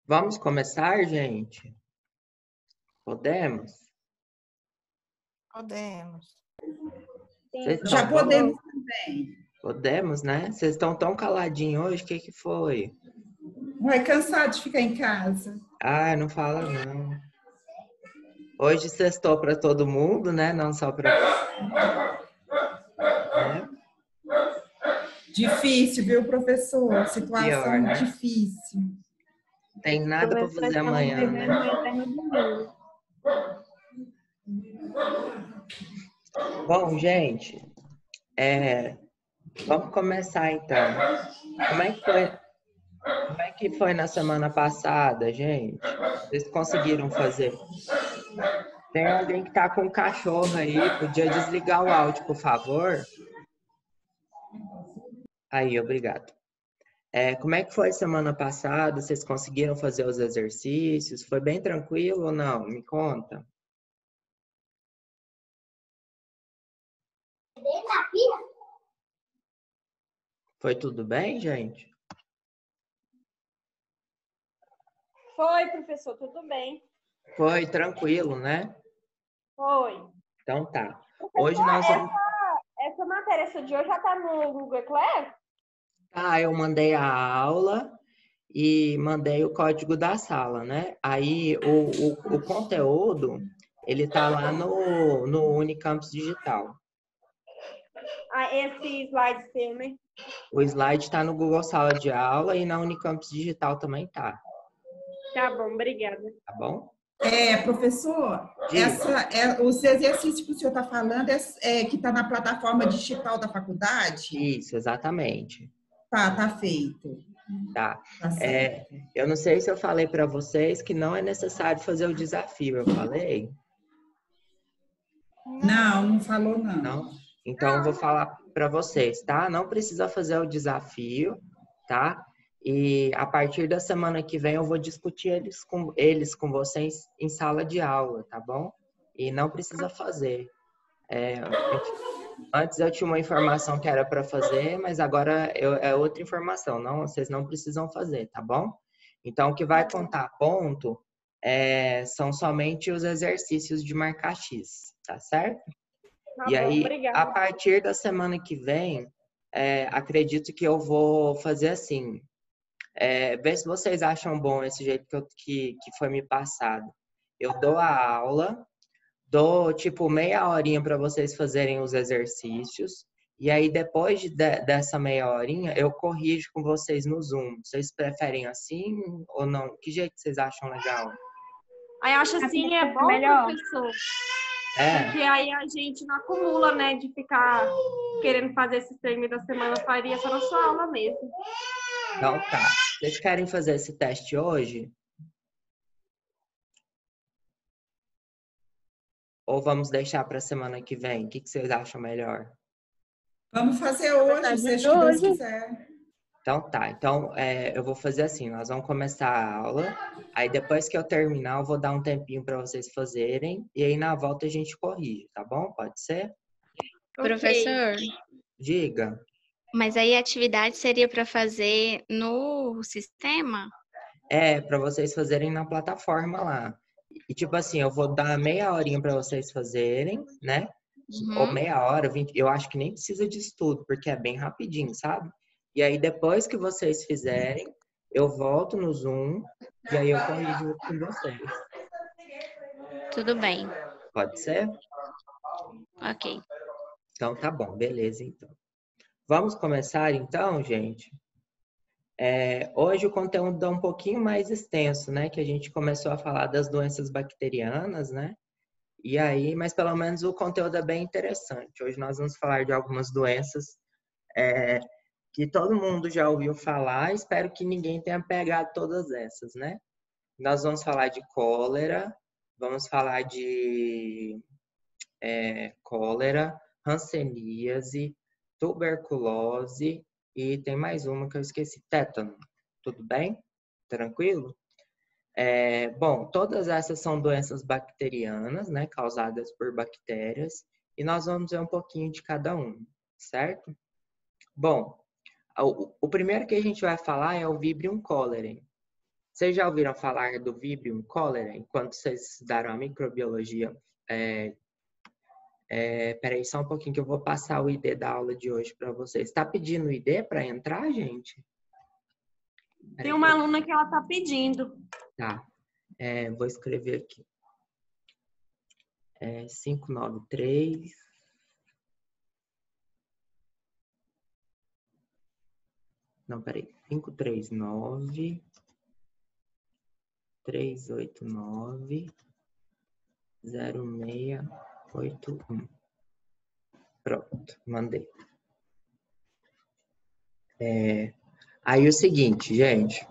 Vamos começar, gente? Podemos? Podemos. Vocês Já estão podemos também. Podemos, né? Vocês estão tão caladinhos hoje, o que foi? Não é cansado de ficar em casa. Ah, não fala não. Hoje sextou para todo mundo, né? Não só para... Né? Difícil, viu, professor? Situação Pior, né? difícil. Tem nada para fazer amanhã, né? Bom, gente, vamos começar então. Como é que foi na semana passada, gente? Vocês conseguiram fazer? Tem alguém que tá com um cachorro aí, podia desligar o áudio, por favor? Aí, obrigado. Como é que foi semana passada? Vocês conseguiram fazer os exercícios? Foi bem tranquilo ou não? Me conta. Foi tudo bem, gente? Foi, professor, tudo bem. Foi tranquilo, né? Foi. Então tá. Professor, Hoje nós vamos... essa matéria essa de hoje já está no Google Class? Tá, eu mandei a aula e mandei o código da sala, né? Aí o conteúdo, ele tá lá no Unicampus Digital. Ah, esse slide seu, né? O slide está no Google Sala de Aula e na Unicampus Digital também tá. Tá bom, obrigada. Tá bom? Professor, Diga. os exercícios que o senhor está falando que está na plataforma digital da faculdade? Isso, exatamente. Tá feito. Tá. Tá certo. Eu não sei se eu falei para vocês que não é necessário fazer o desafio. Eu falei? Não falou não. Não? Então, eu vou falar para vocês, tá? Não precisa fazer o desafio, tá? E a partir da semana que vem eu vou discutir eles com vocês em sala de aula, tá bom? E não precisa fazer. Antes eu tinha uma informação que era para fazer, mas agora é outra informação. Não, vocês não precisam fazer, tá bom? Então, o que vai contar ponto são somente os exercícios de marcar X, tá certo? Tá E bom, aí, obrigada. a partir da semana que vem, acredito que eu vou fazer assim. Ver se vocês acham bom esse jeito que foi me passado. Eu dou a aula, dou tipo meia horinha para vocês fazerem os exercícios. E aí, depois dessa meia horinha, eu corrijo com vocês no Zoom. Vocês preferem assim ou não? Que jeito vocês acham legal? Aí eu acho assim, é bom, melhor. professor. Porque aí a gente não acumula, né, de ficar querendo fazer esse treino da semana, faria só na sua aula mesmo. Então tá. Vocês querem fazer esse teste hoje? Ou vamos deixar para a semana que vem? O que vocês acham melhor? Vamos fazer hoje, seja o que Deus quiser. Então tá. Então eu vou fazer assim, nós vamos começar a aula. Aí depois que eu terminar, eu vou dar um tempinho para vocês fazerem. E aí na volta a gente corrige, tá bom? Pode ser? Professor, Diga. mas aí a atividade seria para fazer no sistema? Para vocês fazerem na plataforma lá. E tipo assim, eu vou dar meia horinha para vocês fazerem, né? Ou meia hora, 20, eu acho que nem precisa de estudo, porque é bem rapidinho, sabe? E aí depois que vocês fizerem, eu volto no Zoom e aí eu corrijo com vocês. Tudo bem. Pode ser? Ok. Então tá bom, beleza então. Vamos começar então, gente? Hoje o conteúdo é um pouquinho mais extenso, né? Que a gente começou a falar das doenças bacterianas, né? E aí, mas pelo menos o conteúdo é bem interessante. Hoje nós vamos falar de algumas doenças que todo mundo já ouviu falar. Espero que ninguém tenha pegado todas essas, né? Nós vamos falar de cólera, vamos falar de cólera, hanseníase, tuberculose e tem mais uma que eu esqueci, tétano. Tudo bem? Tranquilo? Bom, todas essas são doenças bacterianas, né, causadas por bactérias, e nós vamos ver um pouquinho de cada um, certo? Bom, o primeiro que a gente vai falar é o Vibrio cholerae. Vocês já ouviram falar do Vibrio cholerae enquanto vocês estudaram a microbiologia? Peraí, só um pouquinho que eu vou passar o ID da aula de hoje para vocês. Está pedindo o ID para entrar, gente? Tem uma aluna que ela tá pedindo. Tá. Vou escrever aqui. 593. Não, peraí. 539 389 0681. Pronto, mandei. Aí o seguinte, gente.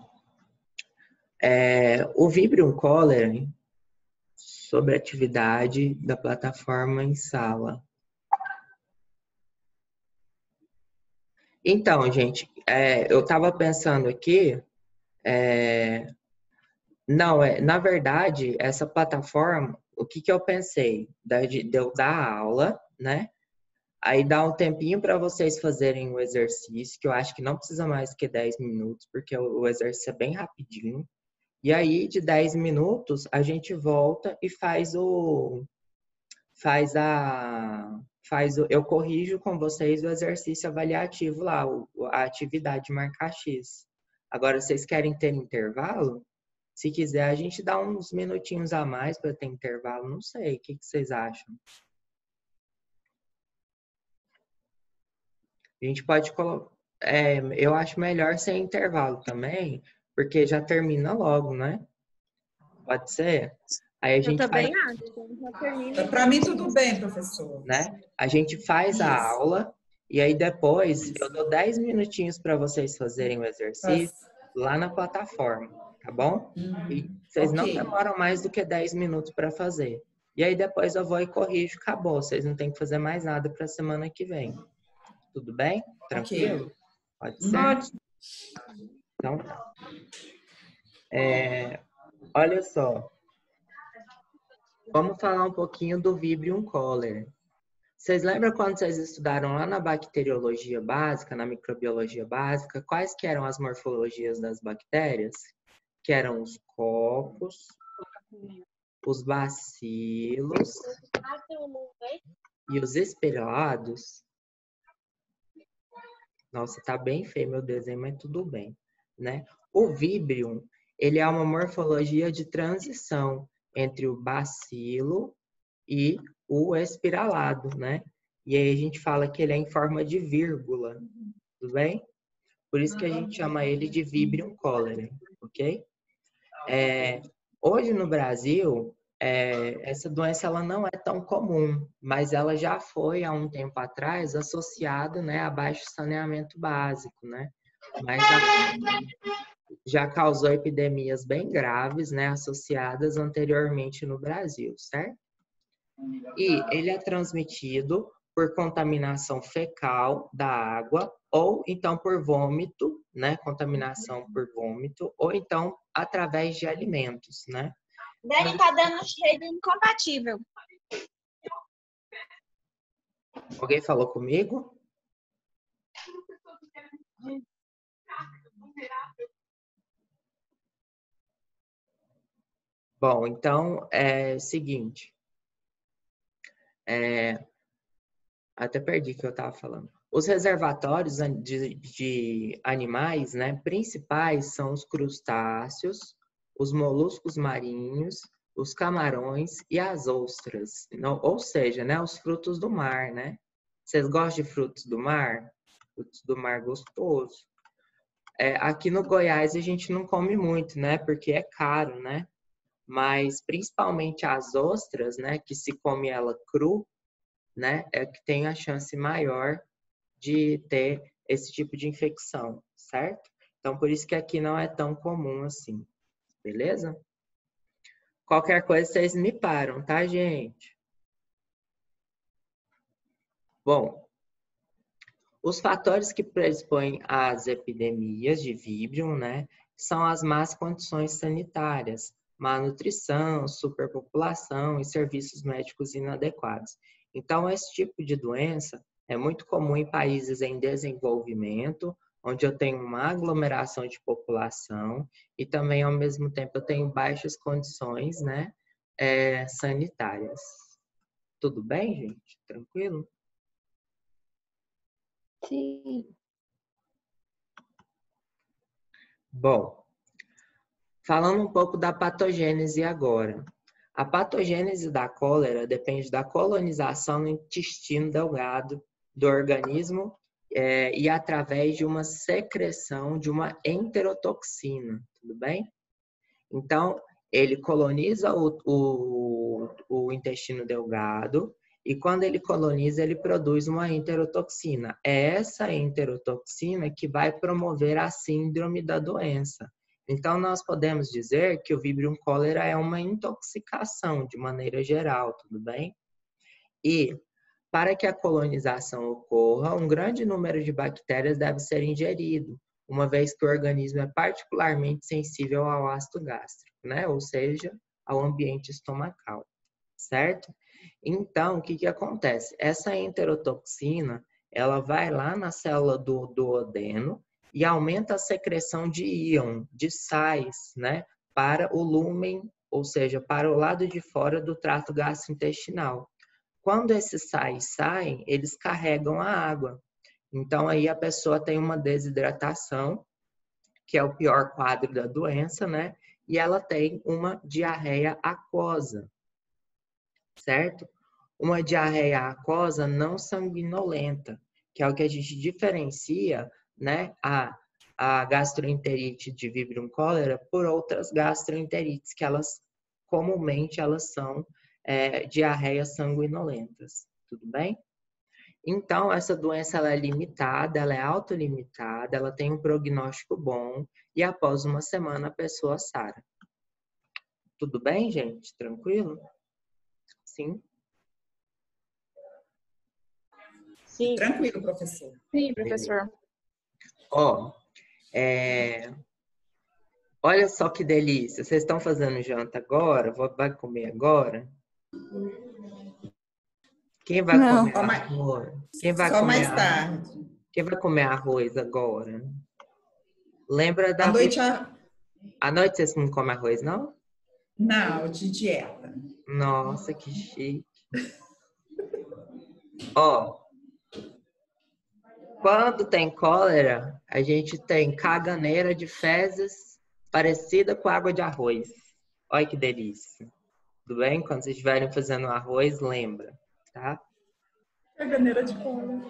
O Vibrio cholerae sobre a atividade da plataforma em sala. Então, gente, eu estava pensando aqui, na verdade, essa plataforma, o que eu pensei? De eu dar aula, né? Aí dá um tempinho para vocês fazerem o exercício, que eu acho que não precisa mais que 10 minutos, porque o exercício é bem rapidinho. E aí, de 10 minutos, a gente volta e eu corrijo com vocês o exercício avaliativo lá, a atividade marcar X. Agora, vocês querem ter intervalo? Se quiser, a gente dá uns minutinhos a mais para ter intervalo, não sei. O que vocês acham? A gente pode colocar... eu acho melhor sem intervalo também, porque já termina logo, né? Pode ser? Aí a gente Eu também acho. Já termina. Para mim, tudo bem, professor. Né? A gente faz a aula e aí depois eu dou 10 minutinhos para vocês fazerem o exercício lá na plataforma, tá bom? E vocês não demoram mais do que 10 minutos para fazer. E aí depois eu vou e corrijo, acabou. Vocês não têm que fazer mais nada para a semana que vem. Tudo bem? Tranquilo? Pode ser? Pode. Então tá. Olha só. Vamos falar um pouquinho do Vibrio cholerae. Vocês lembram quando vocês estudaram lá na bacteriologia básica, na microbiologia básica, quais que eram as morfologias das bactérias? Que eram os cocos, os bacilos e os espirados. Nossa, tá bem feio meu desenho, mas tudo bem, né? O Vibrio, ele é uma morfologia de transição entre o bacilo e o espiralado, né? E aí a gente fala que ele é em forma de vírgula, tudo bem? Por isso que a gente chama ele de Vibrio cholerae, ok? Hoje no Brasil, essa doença ela não é tão comum, mas ela já foi há um tempo atrás associada, né, a baixo saneamento básico, né? Mas já causou epidemias bem graves, né, associadas anteriormente no Brasil, certo? E ele é transmitido por contaminação fecal da água, ou então por vômito, né? Contaminação por vômito, ou então através de alimentos, né? Dani tá dando rede incompatível. Alguém falou comigo? Bom, então é o seguinte. Até perdi o que eu estava falando. Os reservatórios de animais, né, principais são os crustáceos, os moluscos marinhos, os camarões e as ostras. Ou seja, né, os frutos do mar, né? Vocês gostam de frutos do mar? Frutos do mar gostoso. Aqui no Goiás a gente não come muito, né? Porque é caro, né? Mas principalmente as ostras, né? Que se come ela cru, né? É que tem a chance maior de ter esse tipo de infecção, certo? Então, por isso que aqui não é tão comum assim, beleza? Qualquer coisa, vocês me param, tá, gente? Bom, os fatores que predispõem às epidemias de Vibrio, né, são as más condições sanitárias, má nutrição, superpopulação e serviços médicos inadequados. Então, esse tipo de doença é muito comum em países em desenvolvimento, onde eu tenho uma aglomeração de população e também, ao mesmo tempo, eu tenho baixas condições, né, sanitárias. Tudo bem, gente? Tranquilo? Sim. Bom, falando um pouco da patogênese agora. A patogênese da cólera depende da colonização no intestino delgado do organismo e através de uma secreção de uma enterotoxina, tudo bem? Então, ele coloniza o intestino delgado e quando ele coloniza, ele produz uma enterotoxina. É essa enterotoxina que vai promover a síndrome da doença. Então, nós podemos dizer que o Vibrio cólera é uma intoxicação, de maneira geral, tudo bem? E, para que a colonização ocorra, um grande número de bactérias deve ser ingerido, uma vez que o organismo é particularmente sensível ao ácido gástrico, né? Ou seja, ao ambiente estomacal, certo? Então, o que acontece? Essa enterotoxina, ela vai lá na célula do duodeno, e aumenta a secreção de íon, de sais, né, para o lúmen, ou seja, para o lado de fora do trato gastrointestinal. Quando esses sais saem, eles carregam a água. Então, aí a pessoa tem uma desidratação, que é o pior quadro da doença, né? E ela tem uma diarreia aquosa, certo? Uma diarreia aquosa não sanguinolenta, que é o que a gente diferencia, né, a gastroenterite de Vibrio cólera por outras gastroenterites, que comumente elas são diarreias sanguinolentas, tudo bem? Então, essa doença ela é limitada, ela é autolimitada, ela tem um prognóstico bom e após uma semana a pessoa sara. Tudo bem, gente? Tranquilo? Sim? Sim. Tranquilo, professor. Sim, professor. Ó, olha só que delícia. Vocês estão fazendo janta agora? Vai comer agora? Quem vai comer arroz? Só mais tarde. Quem vai comer arroz agora? Lembra da... À noite vocês não comem arroz, não? Não, de dieta. Nossa, que chique. Ó, quando tem cólera, a gente tem caganeira de fezes parecida com água de arroz. Olha que delícia. Tudo bem? Quando vocês estiverem fazendo arroz, lembra, tá? Caganeira de cólera.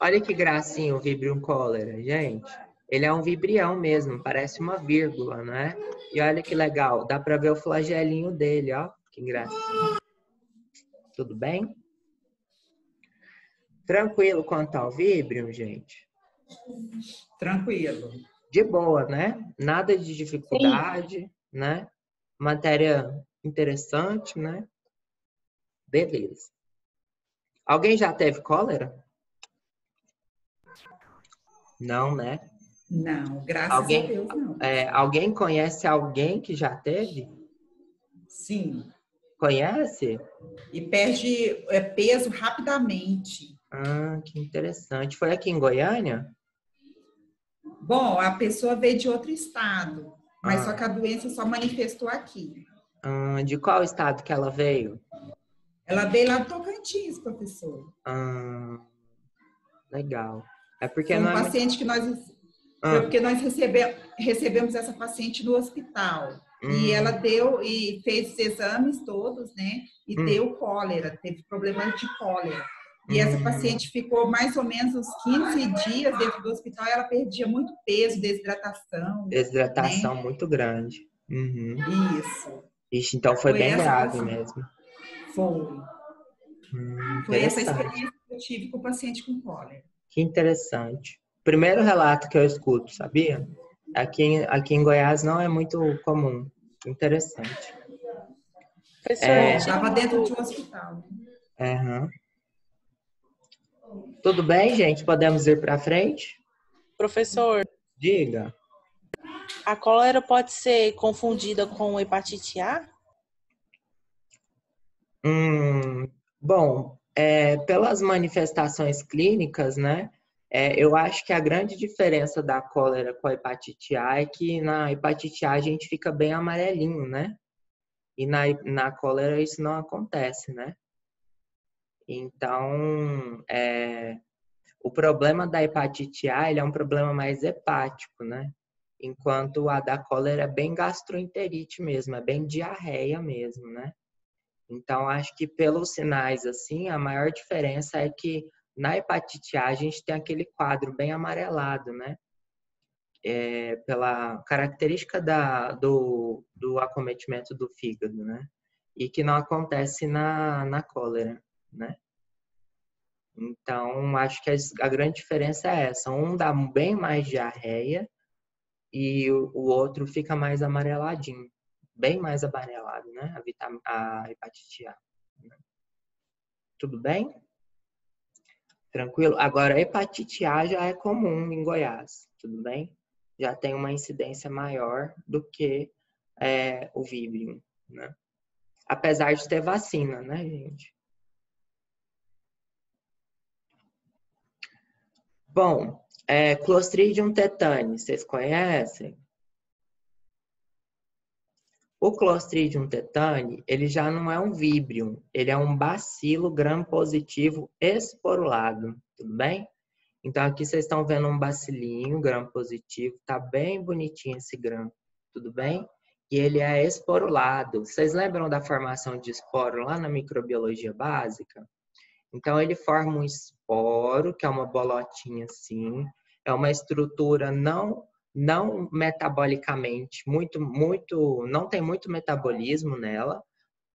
Olha que gracinha o Vibrio cólera, gente. Ele é um vibrião mesmo, parece uma vírgula, não é? E olha que legal, dá para ver o flagelinho dele, ó. Que gracinha. Tudo bem? Tranquilo quanto ao Vibrio, gente? Tranquilo. De boa, né? Nada de dificuldade, né? Matéria interessante, né? Beleza. Alguém já teve cólera? Não, né? Não, graças a Deus, não. Alguém conhece alguém que já teve? Sim. Conhece? E perde peso rapidamente. Ah, que interessante. Foi aqui em Goiânia? Bom, a pessoa veio de outro estado, mas só que a doença só manifestou aqui. De qual estado que ela veio? Ela veio lá do Tocantins, professor. Legal. É porque Foi um não é paciente que nós... Foi porque nós recebemos essa paciente no hospital. E ela deu e fez os exames todos, né? E deu cólera, teve problemas de cólera. E essa paciente ficou mais ou menos uns 15 dias dentro do hospital e ela perdia muito peso, desidratação. Desidratação, né? muito grande. Isso. Ixi, então foi bem grave mesmo. Foi. Foi essa experiência que eu tive com o paciente com cólera. Que interessante. Primeiro relato que eu escuto, sabia? Aqui em Goiás não é muito comum. Interessante. Estava dentro de um hospital. Tudo bem, gente? Podemos ir para frente? Professor, diga. A cólera pode ser confundida com hepatite A? Bom, pelas manifestações clínicas, né? Eu acho que a grande diferença da cólera com a hepatite A é que na hepatite A a gente fica bem amarelinho, né? E na cólera isso não acontece, né? Então, o problema da hepatite A ele é um problema mais hepático, né? Enquanto a da cólera é bem gastroenterite mesmo, é bem diarreia mesmo, né? Então, acho que pelos sinais, assim, a maior diferença é que na hepatite A a gente tem aquele quadro bem amarelado, né? Pela característica do acometimento do fígado, né? E que não acontece na cólera, né? Então, acho que a grande diferença é essa. Um dá bem mais diarreia e o outro fica mais amareladinho. Bem mais amarelado, né? A hepatite A. Né? Tudo bem? Tranquilo? Agora, a hepatite A já é comum em Goiás. Tudo bem? Já tem uma incidência maior do que o víbrio, né? Apesar de ter vacina, né, gente? Bom, Clostridium tetani, vocês conhecem? O Clostridium tetani, ele já não é um víbrium, ele é um bacilo gram-positivo esporulado, tudo bem? Então, aqui vocês estão vendo um bacilinho gram-positivo, tá bem bonitinho esse gram, tudo bem? E ele é esporulado. Vocês lembram da formação de esporo lá na microbiologia básica? Então, ele forma um esporo, que é uma bolotinha assim, é uma estrutura não metabolicamente, não tem muito metabolismo nela,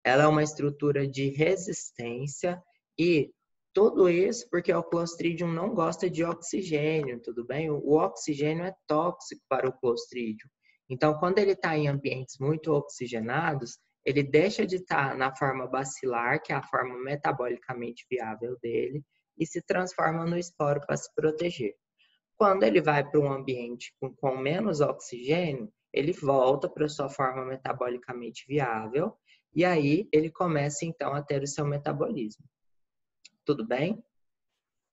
ela é uma estrutura de resistência e tudo isso porque o Clostridium não gosta de oxigênio, tudo bem? O oxigênio é tóxico para o Clostridium. Então, quando ele está em ambientes muito oxigenados, ele deixa de estar na forma bacilar, que é a forma metabolicamente viável dele, e se transforma no esporo para se proteger. Quando ele vai para um ambiente com menos oxigênio, ele volta para a sua forma metabolicamente viável e aí ele começa então a ter o seu metabolismo. Tudo bem?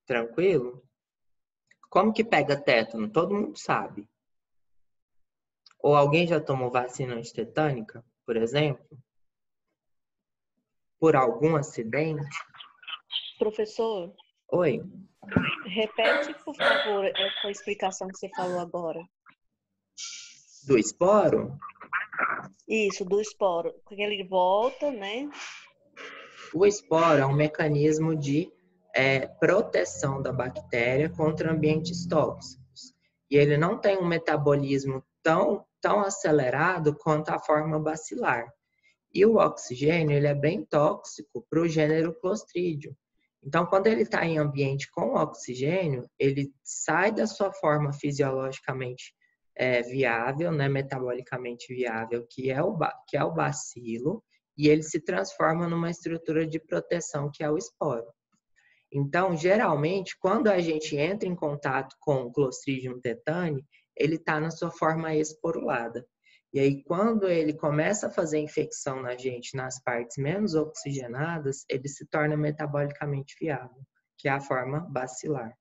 Tranquilo? Como que pega tétano? Todo mundo sabe. Ou alguém já tomou vacina antitetânica, por exemplo? Por algum acidente? Professor, Oi? repete, por favor, essa explicação que você falou agora. Do esporo? Isso, do esporo. Porque ele volta, né? O esporo é um mecanismo de proteção da bactéria contra ambientes tóxicos. E ele não tem um metabolismo tão acelerado quanto a forma bacilar. E o oxigênio ele é bem tóxico para o gênero Clostridium. Então, quando ele está em ambiente com oxigênio, ele sai da sua forma fisiologicamente viável, né, metabolicamente viável, que é o bacilo, e ele se transforma numa estrutura de proteção, que é o esporo. Então, geralmente, quando a gente entra em contato com o Clostridium tetani, ele está na sua forma esporulada. E aí, quando ele começa a fazer infecção na gente nas partes menos oxigenadas, ele se torna metabolicamente viável, que é a forma bacilar.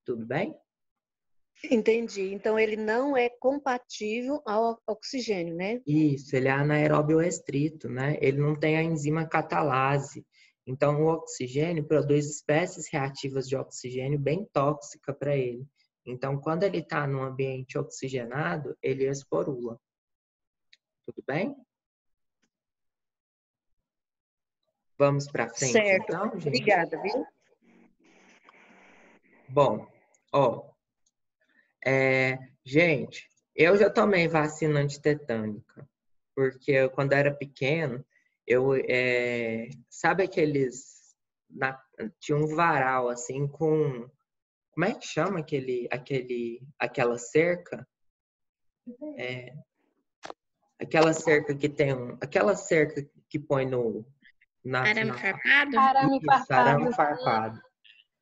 Tudo bem? Entendi. Então, ele não é compatível ao oxigênio, né? Isso, ele é anaeróbio restrito, né? Ele não tem a enzima catalase. Então, o oxigênio produz espécies reativas de oxigênio bem tóxica para ele. Então, quando ele está num ambiente oxigenado, ele esporula. Tudo bem? Vamos para frente, Certo. então, gente? Obrigada, viu? Bom, ó, gente, eu já tomei vacina antitetânica, porque quando eu era pequeno, sabe aqueles, tinha um varal assim com, como é que chama aquela cerca? Aquela cerca que tem aquela cerca que põe Arame farpado? Arame Arame farpado. farpado.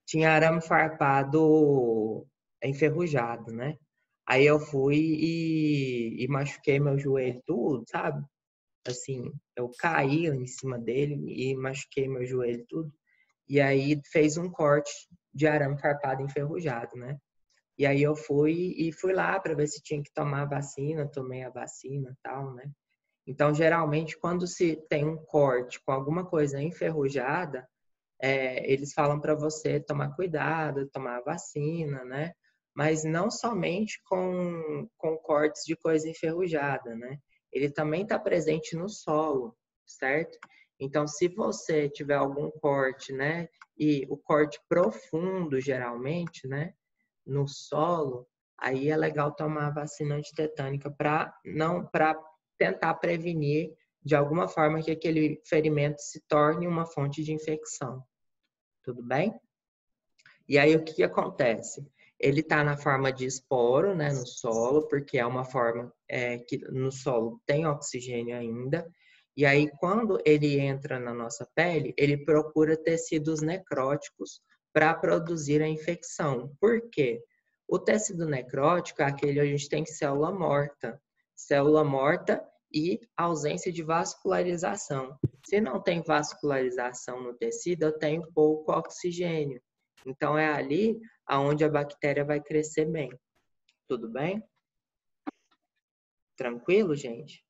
Tinha arame farpado enferrujado, né? Aí eu fui e machuquei meu joelho tudo, sabe? Assim, eu caí em cima dele e machuquei meu joelho tudo. E aí fez um corte de arame farpado enferrujado, né? E aí eu fui lá para ver se tinha que tomar a vacina, tomei a vacina e tal, né? Então, geralmente, quando se tem um corte com alguma coisa enferrujada, eles falam para você tomar cuidado, tomar a vacina, né? Mas não somente com cortes de coisa enferrujada, né? Ele também está presente no solo, certo? Então, se você tiver algum corte, né? E o corte profundo, geralmente, né? No solo, aí é legal tomar a vacina antitetânica para tentar prevenir de alguma forma que aquele ferimento se torne uma fonte de infecção. Tudo bem? E aí o que acontece? Ele está na forma de esporo, né, no solo, porque é uma forma que no solo tem oxigênio ainda. E aí quando ele entra na nossa pele, ele procura tecidos necróticos para produzir a infecção. Por quê? O tecido necrótico é aquele onde a gente tem célula morta. Célula morta e ausência de vascularização. Se não tem vascularização no tecido, eu tenho pouco oxigênio. Então, é ali aonde a bactéria vai crescer bem. Tudo bem? Tranquilo, gente?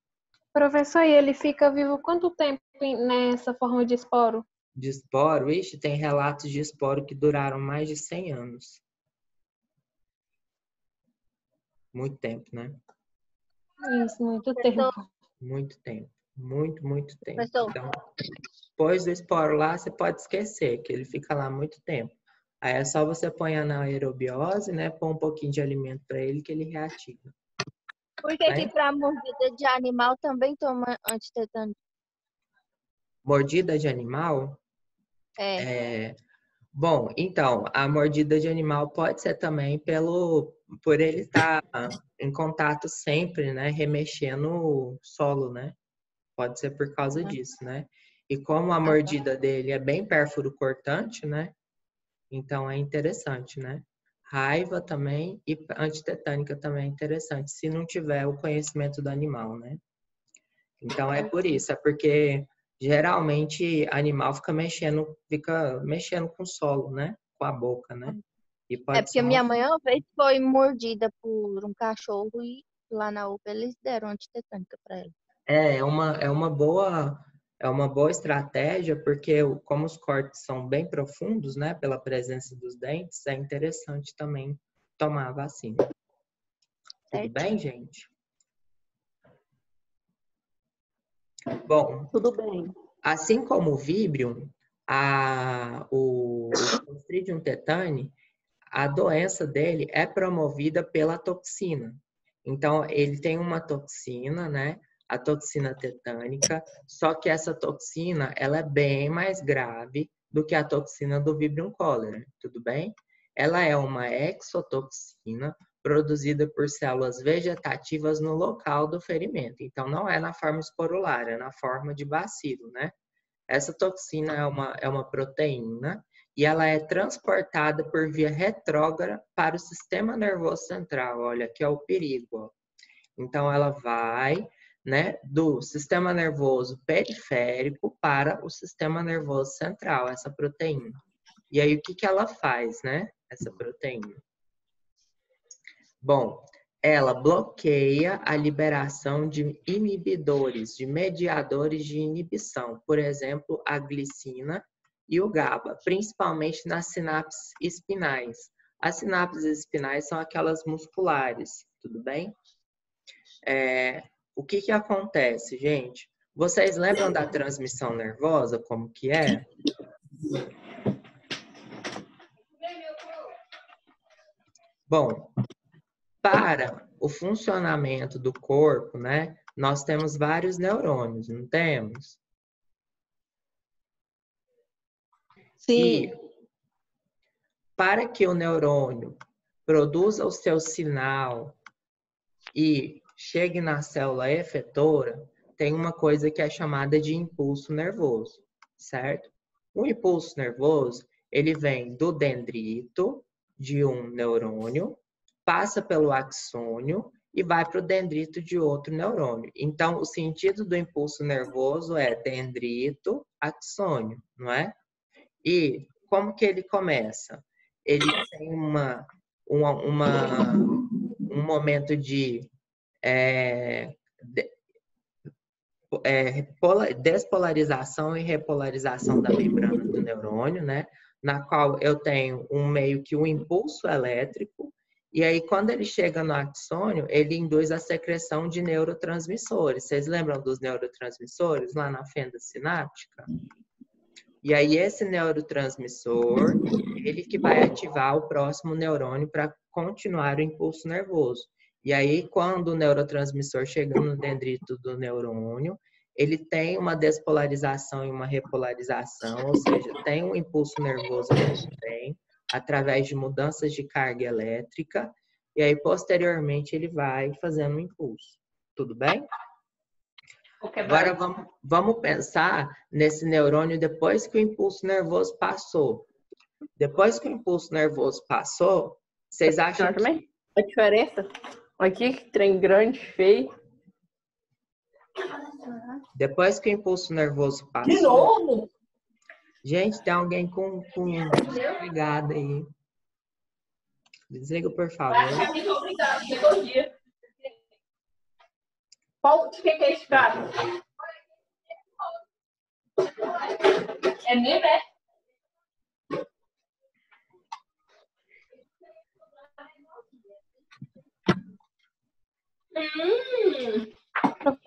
Professor, e ele fica vivo quanto tempo nessa forma de esporo? De esporo, ixi, tem relatos de esporo que duraram mais de 100 anos. Muito tempo, né? Isso, muito tempo. Muito tempo. Muito tempo. Professor. Então, depois do esporo lá, você pode esquecer, que ele fica lá muito tempo. Aí é só você pôr na aerobiose, né? Pôr um pouquinho de alimento para ele que ele reativa. Por que que para mordida de animal também toma antitetânico? Mordida de animal? Bom, então, a mordida de animal pode ser também por ele estar em contato sempre, né? Remexendo o solo, né? Pode ser por causa disso, né? E como a mordida dele é bem pérfuro cortante, né? Então é interessante, né? Raiva também e antitetânica também é interessante, se não tiver o conhecimento do animal, né? Então é por isso, é porque geralmente animal fica mexendo com o solo, né? Com a boca, né? E pode Porque minha mãe uma vez foi mordida por um cachorro e lá na UPA eles deram antitetânica para ela. É uma boa estratégia, porque como os cortes são bem profundos, né, pela presença dos dentes, é interessante também tomar a vacina. Tudo bem, gente? Bom, tudo bem. Assim como o Vibrio, o Clostridium tetani, a doença dele é promovida pela toxina. Então, ele tem uma toxina, né? A toxina tetânica, só que essa toxina, ela é bem mais grave do que a toxina do Vibrio cholerae, tudo bem? Ela é uma exotoxina produzida por células vegetativas no local do ferimento. Então, não é na forma esporular, é na forma de bacilo, né? Essa toxina é uma proteína e ela é transportada por via retrógrada para o sistema nervoso central. Olha, que é o perigo. Ó. Então, ela vai, né, do sistema nervoso periférico para o sistema nervoso central, essa proteína. E aí, o que ela faz, né, essa proteína? Bom, ela bloqueia a liberação de inibidores, de mediadores de inibição, por exemplo, a glicina e o GABA, principalmente nas sinapses espinais. As sinapses espinais são aquelas musculares, tudo bem? O que acontece, gente? Vocês lembram da transmissão nervosa, como que é? Bom, para o funcionamento do corpo, né, nós temos vários neurônios, não temos? Sim. E para que o neurônio produza o seu sinal e chegue na célula efetora, tem uma coisa que é chamada de impulso nervoso, certo? O impulso nervoso, ele vem do dendrito de um neurônio, passa pelo axônio e vai para o dendrito de outro neurônio. Então, o sentido do impulso nervoso é dendrito, axônio, não é? E como que ele começa? ele tem um momento de despolarização e repolarização da membrana do neurônio, né? Na qual eu tenho meio que um impulso elétrico, e aí quando ele chega no axônio, ele induz a secreção de neurotransmissores. Vocês lembram dos neurotransmissores lá na fenda sináptica? E aí esse neurotransmissor, ele que vai ativar o próximo neurônio para continuar o impulso nervoso. E aí, quando o neurotransmissor chega no dendrito do neurônio, ele tem uma despolarização e uma repolarização, ou seja, tem um impulso nervoso também, através de mudanças de carga elétrica, e aí, posteriormente, ele vai fazendo um impulso. Tudo bem? Agora, vamos pensar nesse neurônio depois que o impulso nervoso passou. Depois que o impulso nervoso passou, vocês acham que... também? A diferença? Aqui, que trem grande, feio. Depois que o impulso nervoso passou... De novo? Gente, tem alguém com ligado aí. Desliga, por favor. Paulo, o que é esse cara? É meu, né?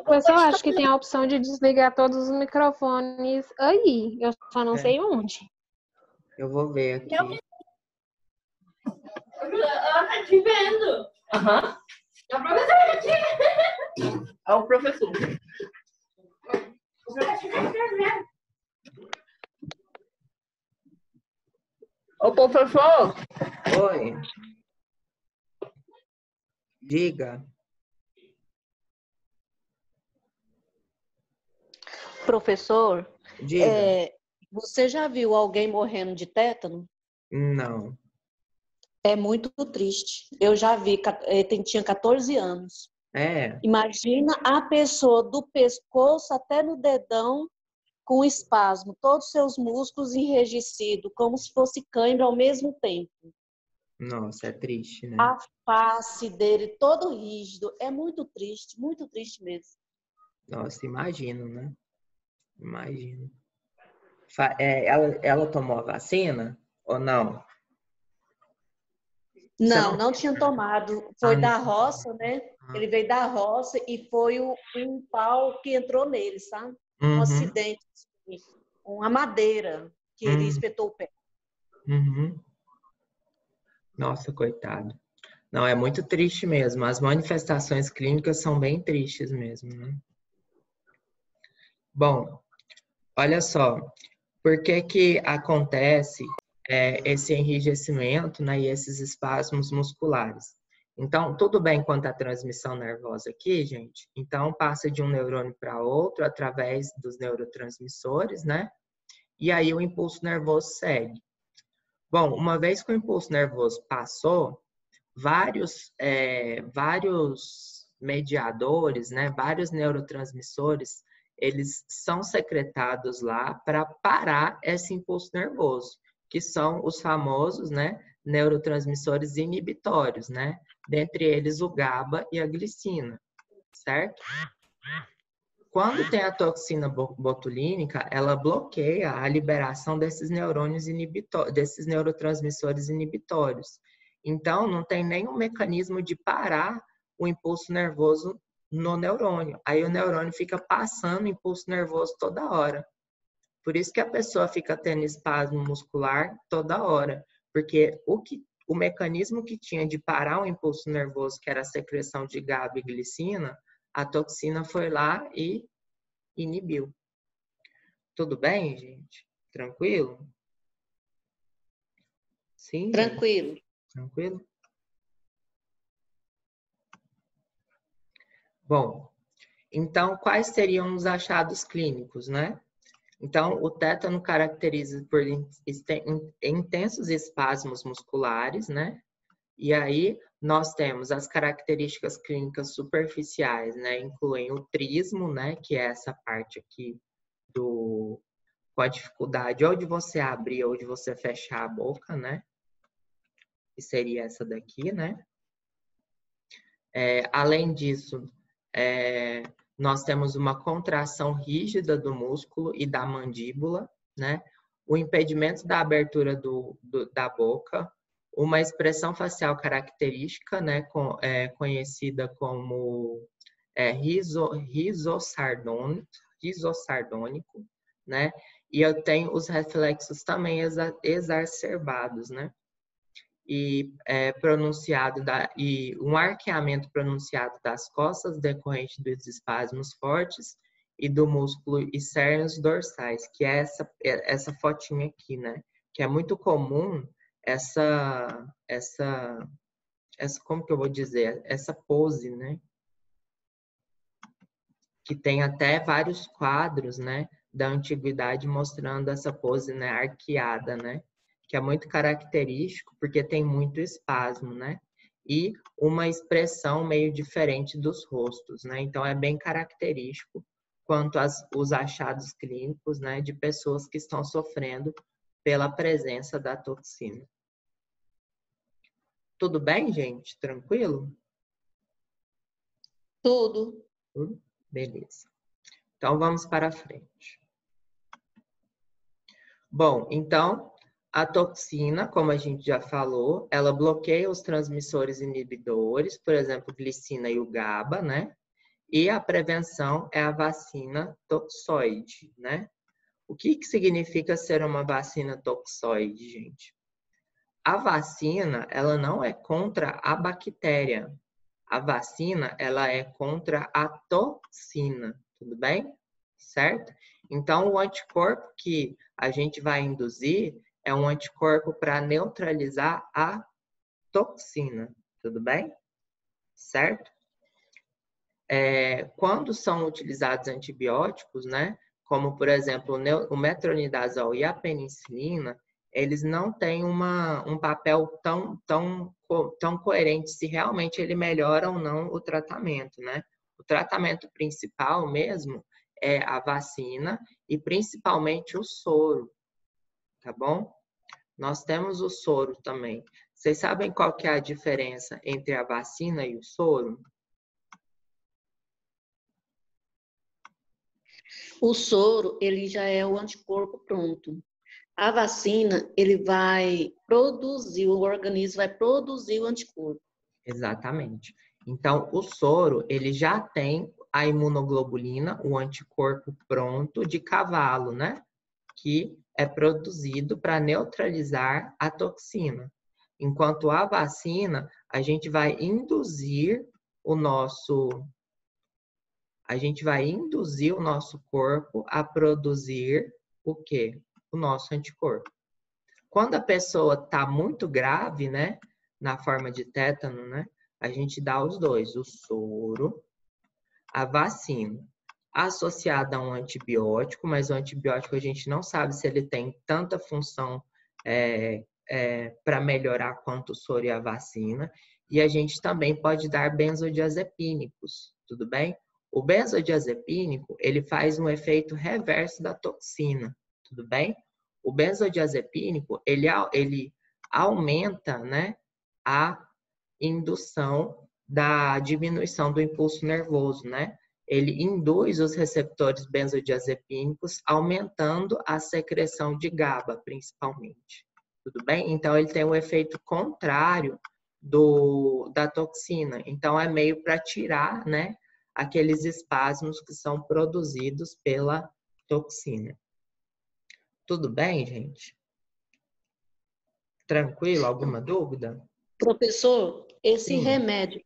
Professor, eu acho que tem a opção de desligar todos os microfones aí. Eu só não sei onde. Eu vou ver aqui. Ela tá te vendo. Aham. A professora tá te vendo. É o professor. O professor tá te vendo. Ô, professor. Oi. Diga. Professor, Diga. você já viu alguém morrendo de tétano? Não. É muito triste. Eu já vi, tinha 14 anos. Imagina a pessoa do pescoço até no dedão com espasmo, todos os seus músculos enrijecidos, como se fosse cãibra ao mesmo tempo. Nossa, é triste, né? A face dele todo rígido. É muito triste mesmo. Nossa, imagino, né? Imagino. Ela tomou a vacina ou não? Não tinha tomado. Foi da roça, né? Ele veio da roça e foi um pau que entrou nele, sabe? Um acidente. Uma madeira que ele espetou o pé. Nossa, coitado. Não, é muito triste mesmo. As manifestações clínicas são bem tristes mesmo, né? Bom, olha só. Por que acontece esse enrijecimento, né, e esses espasmos musculares? Então, tudo bem quanto à transmissão nervosa aqui, gente? Então, passa de um neurônio para outro através dos neurotransmissores, né? E aí o impulso nervoso segue. Bom, uma vez que o impulso nervoso passou, vários mediadores, né, vários neurotransmissores, eles são secretados lá para parar esse impulso nervoso, que são os famosos, né, neurotransmissores inibitórios, né? Dentre eles o GABA e a glicina, certo? Quando tem a toxina botulínica, ela bloqueia a liberação desses desses neurotransmissores inibitórios. Então, não tem nenhum mecanismo de parar o impulso nervoso no neurônio. Aí o neurônio fica passando impulso nervoso toda hora. Por isso que a pessoa fica tendo espasmo muscular toda hora. Porque o mecanismo que tinha de parar o impulso nervoso, que era a secreção de GABA e glicina, a toxina foi lá e inibiu. Tudo bem, gente? Tranquilo? Sim? Tranquilo. Gente? Tranquilo? Bom, então, quais seriam os achados clínicos, né? Então, o tétano caracteriza por intensos espasmos musculares, né? E aí, nós temos as características clínicas superficiais, né? Incluem o trismo, né? Que é essa parte aqui com a dificuldade ou de você abrir ou de você fechar a boca, né? que seria essa daqui, né? Além disso, nós temos uma contração rígida do músculo e da mandíbula, né? O impedimento da abertura da boca, uma expressão facial característica, né? Conhecida como risosardônico, né? E eu tenho os reflexos também exacerbados, né? E um arqueamento pronunciado das costas decorrente dos espasmos fortes e do músculo isérnios dorsais, que é essa fotinha aqui, né? Que é muito comum como que eu vou dizer? Essa pose, né? Que tem até vários quadros, né? Da antiguidade mostrando essa pose, né? Arqueada, né? Que é muito característico porque tem muito espasmo, né? E uma expressão meio diferente dos rostos, né? Então, é bem característico quanto os achados clínicos, né? De pessoas que estão sofrendo pela presença da toxina. Tudo bem, gente? Tranquilo? Tudo. Tudo? Beleza. Então, vamos para frente. Bom, então, a toxina, como a gente já falou, ela bloqueia os transmissores inibidores, por exemplo, glicina e o GABA, né? E a prevenção é a vacina toxoide, né? O que significa ser uma vacina toxoide, gente? A vacina, ela não é contra a bactéria. A vacina, ela é contra a toxina, tudo bem? Certo? Então, o anticorpo que a gente vai induzir é um anticorpo para neutralizar a toxina, tudo bem? Certo? Quando são utilizados antibióticos, né? Como, por exemplo, o metronidazol e a penicilina, eles não têm um papel tão coerente se realmente ele melhora ou não o tratamento, né? O tratamento principal mesmo é a vacina e principalmente o soro, tá bom? Nós temos o soro também. Vocês sabem qual que é a diferença entre a vacina e o soro? O soro, ele já é o anticorpo pronto. A vacina, o organismo vai produzir o anticorpo. Exatamente. Então, o soro, ele já tem a imunoglobulina, o anticorpo pronto de cavalo, né? Que é produzido para neutralizar a toxina. Enquanto a vacina, a gente vai induzir o nosso corpo a produzir o quê? O nosso anticorpo. Quando a pessoa está muito grave, né, na forma de tétano, né, a gente dá os dois, o soro, a vacina, associada a um antibiótico, mas o antibiótico a gente não sabe se ele tem tanta função para melhorar quanto o soro e a vacina. E a gente também pode dar benzodiazepínicos, tudo bem? O benzodiazepínico, ele faz um efeito reverso da toxina, tudo bem? O benzodiazepínico, ele aumenta, né, a indução da diminuição do impulso nervoso, né? Ele induz os receptores benzodiazepínicos, aumentando a secreção de GABA, principalmente. Tudo bem? Então, ele tem um efeito contrário da toxina. Então, é meio para tirar, né, aqueles espasmos que são produzidos pela toxina. Tudo bem, gente? Tranquilo? Alguma dúvida? Professor, esse remédio,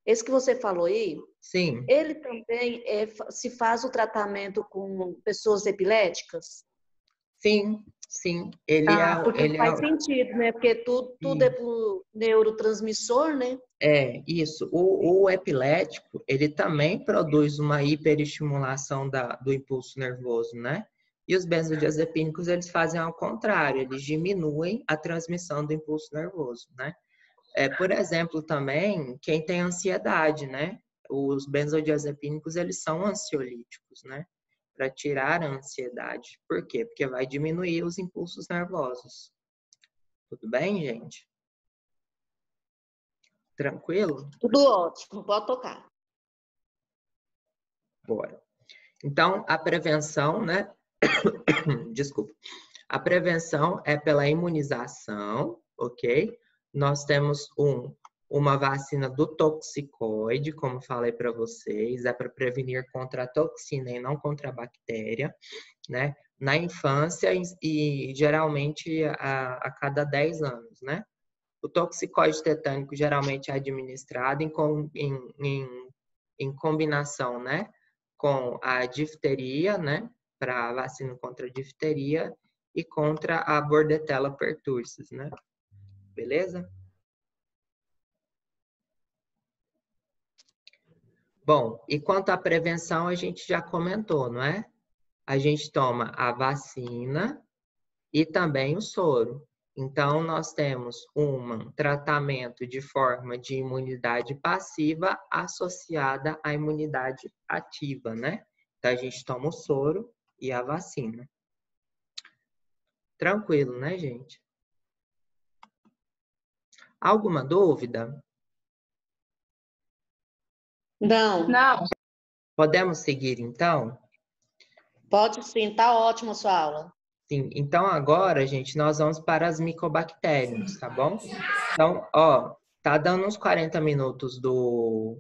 esse que você falou aí, sim, ele também se faz o tratamento com pessoas epiléticas? Sim, sim. Porque faz sentido, né? Porque tudo é por neurotransmissor, né? Isso. O epilético, ele também produz uma hiperestimulação do impulso nervoso, né? E os benzodiazepínicos, eles fazem ao contrário, eles diminuem a transmissão do impulso nervoso, né? Por exemplo, também, quem tem ansiedade, né? Os benzodiazepínicos, eles são ansiolíticos, né? Para tirar a ansiedade. Por quê? Porque vai diminuir os impulsos nervosos. Tudo bem, gente? Tranquilo? Tudo ótimo, pode tocar. Bora. Então, a prevenção, né? Desculpa. A prevenção é pela imunização, ok? Nós temos uma vacina do toxicoide, como falei para vocês, é para prevenir contra a toxina e não contra a bactéria, né? Na infância e geralmente a cada 10 anos, né? O toxicoide tetânico geralmente é administrado em combinação, né, com a difteria, né, para a vacina contra a difteria e contra a Bordetella pertussis, né? Beleza? Bom, e quanto à prevenção, a gente já comentou, não é? A gente toma a vacina e também o soro. Então, nós temos um tratamento de forma de imunidade passiva associada à imunidade ativa, né? Então, a gente toma o soro e a vacina. Tranquilo, né, gente? Alguma dúvida? Não. Não. Podemos seguir, então? Pode sim, tá ótima a sua aula. Sim, então agora, gente, nós vamos para as micobactérias, tá bom? Então, ó, tá dando uns 40 minutos do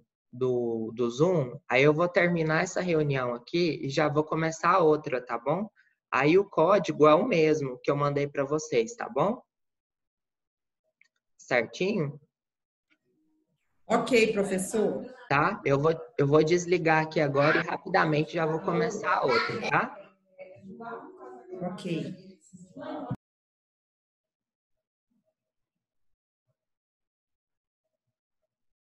Zoom, aí eu vou terminar essa reunião aqui e já vou começar a outra, tá bom? Aí o código é o mesmo que eu mandei para vocês, tá bom? Certinho? Ok, professor. Tá? Eu vou desligar aqui agora e rapidamente já vou começar a outra, tá? Ok.